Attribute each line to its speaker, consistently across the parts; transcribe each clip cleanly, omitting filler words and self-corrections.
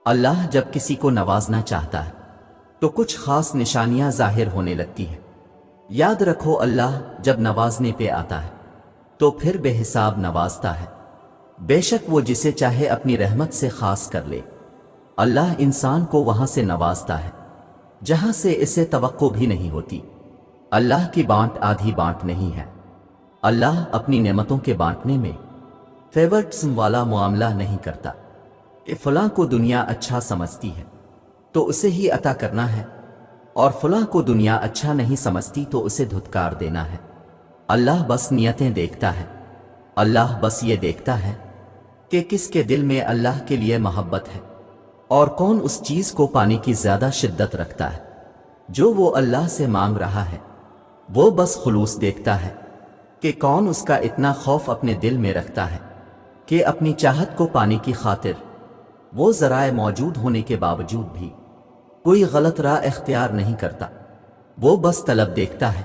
Speaker 1: اللہ جب کسی کو نوازنا چاہتا ہے تو کچھ خاص نشانیاں ظاہر ہونے لگتی ہیں۔ یاد رکھو، اللہ جب نوازنے پہ آتا ہے تو پھر بے حساب نوازتا ہے۔ بے شک وہ جسے چاہے اپنی رحمت سے خاص کر لے۔ اللہ انسان کو وہاں سے نوازتا ہے جہاں سے اسے توقع بھی نہیں ہوتی۔ اللہ کی بانٹ آدھی بانٹ نہیں ہے۔ اللہ اپنی نعمتوں کے بانٹنے میں فیورٹزم والا معاملہ نہیں کرتا کہ فلاں کو دنیا اچھا سمجھتی ہے تو اسے ہی عطا کرنا ہے، اور فلاں کو دنیا اچھا نہیں سمجھتی تو اسے دھتکار دینا ہے۔ اللہ بس نیتیں دیکھتا ہے۔ اللہ بس یہ دیکھتا ہے کہ کس کے دل میں اللہ کے لیے محبت ہے اور کون اس چیز کو پانے کی زیادہ شدت رکھتا ہے جو وہ اللہ سے مانگ رہا ہے۔ وہ بس خلوص دیکھتا ہے کہ کون اس کا اتنا خوف اپنے دل میں رکھتا ہے کہ اپنی چاہت کو پانے کی خاطر وہ ذرائع موجود ہونے کے باوجود بھی کوئی غلط راہ اختیار نہیں کرتا۔ وہ بس طلب دیکھتا ہے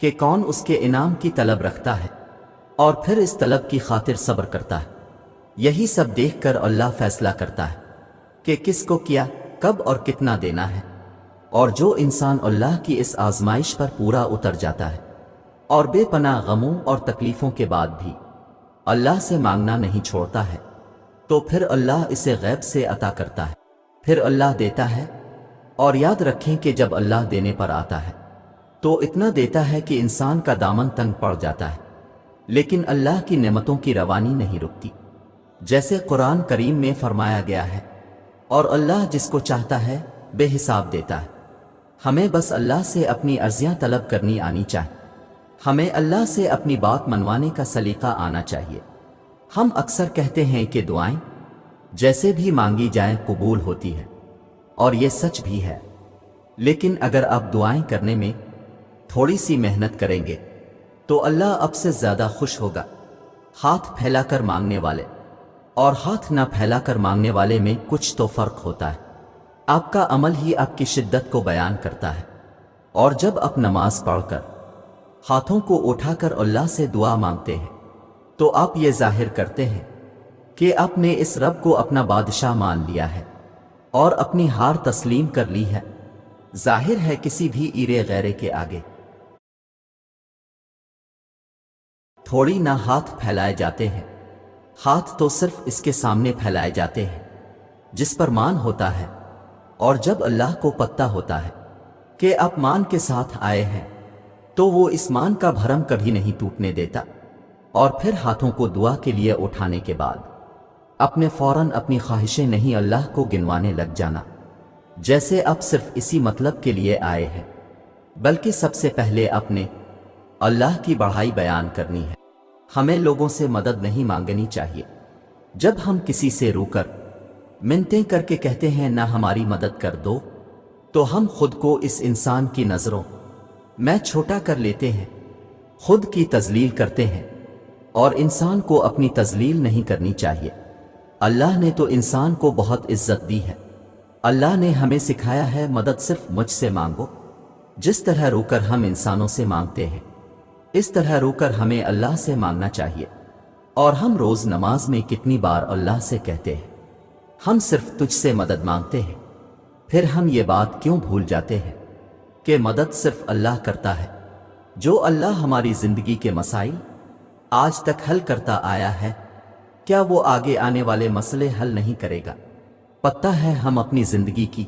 Speaker 1: کہ کون اس کے انعام کی طلب رکھتا ہے اور پھر اس طلب کی خاطر صبر کرتا ہے۔ یہی سب دیکھ کر اللہ فیصلہ کرتا ہے کہ کس کو کیا، کب اور کتنا دینا ہے۔ اور جو انسان اللہ کی اس آزمائش پر پورا اتر جاتا ہے اور بے پناہ غموں اور تکلیفوں کے بعد بھی اللہ سے مانگنا نہیں چھوڑتا ہے، تو پھر اللہ اسے غیب سے عطا کرتا ہے، پھر اللہ دیتا ہے۔ اور یاد رکھیں کہ جب اللہ دینے پر آتا ہے تو اتنا دیتا ہے کہ انسان کا دامن تنگ پڑ جاتا ہے، لیکن اللہ کی نعمتوں کی روانی نہیں رکتی، جیسے قرآن کریم میں فرمایا گیا ہے۔ اور اللہ جس کو چاہتا ہے بے حساب دیتا ہے۔ ہمیں بس اللہ سے اپنی عرضیاں طلب کرنی آنی چاہیے۔ ہمیں اللہ سے اپنی بات منوانے کا سلیقہ آنا چاہیے۔ ہم اکثر کہتے ہیں کہ دعائیں جیسے بھی مانگی جائیں قبول ہوتی ہے، اور یہ سچ بھی ہے، لیکن اگر آپ دعائیں کرنے میں تھوڑی سی محنت کریں گے تو اللہ آپ سے زیادہ خوش ہوگا۔ ہاتھ پھیلا کر مانگنے والے اور ہاتھ نہ پھیلا کر مانگنے والے میں کچھ تو فرق ہوتا ہے۔ آپ کا عمل ہی آپ کی شدت کو بیان کرتا ہے، اور جب آپ نماز پڑھ کر ہاتھوں کو اٹھا کر اللہ سے دعا مانگتے ہیں تو آپ یہ ظاہر کرتے ہیں کہ آپ نے اس رب کو اپنا بادشاہ مان لیا ہے اور اپنی ہار تسلیم کر لی ہے۔ ظاہر ہے کسی بھی ایرے غیرے کے آگے تھوڑی نہ ہاتھ پھیلائے جاتے ہیں۔ ہاتھ تو صرف اس کے سامنے پھیلائے جاتے ہیں جس پر مان ہوتا ہے، اور جب اللہ کو پتہ ہوتا ہے کہ آپ مان کے ساتھ آئے ہیں تو وہ اس مان کا بھرم کبھی نہیں ٹوٹنے دیتا، اور پھر ہاتھوں کو دعا کے لیے اٹھانے کے بعد اپنے فوراً اپنی خواہشیں نہیں اللہ کو گنوانے لگ جانا، جیسے آپ صرف اسی مطلب کے لیے آئے ہیں، بلکہ سب سے پہلے اپنے اللہ کی بڑائی بیان کرنی ہے۔ ہمیں لوگوں سے مدد نہیں مانگنی چاہیے۔ جب ہم کسی سے رو کر منتیں کر کے کہتے ہیں نہ ہماری مدد کر دو، تو ہم خود کو اس انسان کی نظروں میں چھوٹا کر لیتے ہیں، خود کی تذلیل کرتے ہیں، اور انسان کو اپنی تذلیل نہیں کرنی چاہیے۔ اللہ نے تو انسان کو بہت عزت دی ہے۔ اللہ نے ہمیں سکھایا ہے مدد صرف مجھ سے مانگو۔ جس طرح رو کر ہم انسانوں سے مانگتے ہیں، اس طرح رو کر ہمیں اللہ سے مانگنا چاہیے۔ اور ہم روز نماز میں کتنی بار اللہ سے کہتے ہیں ہم صرف تجھ سے مدد مانگتے ہیں، پھر ہم یہ بات کیوں بھول جاتے ہیں کہ مدد صرف اللہ کرتا ہے۔ جو اللہ ہماری زندگی کے مسائل آج تک حل کرتا آیا ہے، کیا وہ آگے آنے والے مسئلے حل نہیں کرے گا؟ پتہ ہے ہم اپنی زندگی کی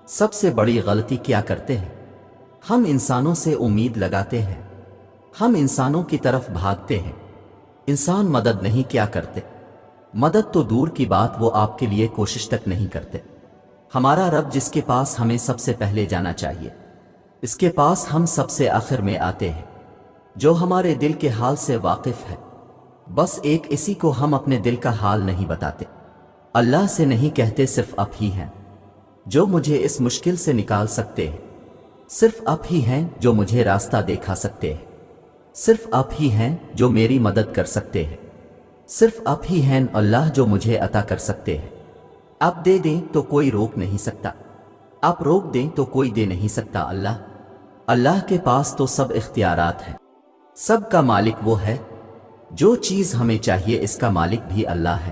Speaker 1: سب سے بڑی غلطی کیا کرتے ہیں؟ ہم انسانوں سے امید لگاتے ہیں، ہم انسانوں کی طرف بھاگتے ہیں۔ انسان مدد نہیں کیا کرتے، مدد تو دور کی بات وہ آپ کے لیے کوشش تک نہیں کرتے۔ ہمارا رب جس کے پاس ہمیں سب سے پہلے جانا چاہیے، اس کے پاس ہم سب سے آخر میں آتے ہیں، جو ہمارے دل کے حال سے واقف ہے۔ بس ایک اسی کو ہم اپنے دل کا حال نہیں بتاتے، اللہ سے نہیں کہتے صرف آپ ہی ہیں جو مجھے اس مشکل سے نکال سکتے ہیں، صرف آپ ہی ہیں جو مجھے راستہ دکھا سکتے ہیں، صرف آپ ہی ہیں جو میری مدد کر سکتے ہیں، صرف آپ ہی ہیں اللہ جو مجھے عطا کر سکتے ہیں۔ آپ دے دیں تو کوئی روک نہیں سکتا، آپ روک دیں تو کوئی دے نہیں سکتا۔ اللہ کے پاس تو سب اختیارات ہیں، سب کا مالک وہ ہے۔ جو چیز ہمیں چاہیے اس کا مالک بھی اللہ ہے۔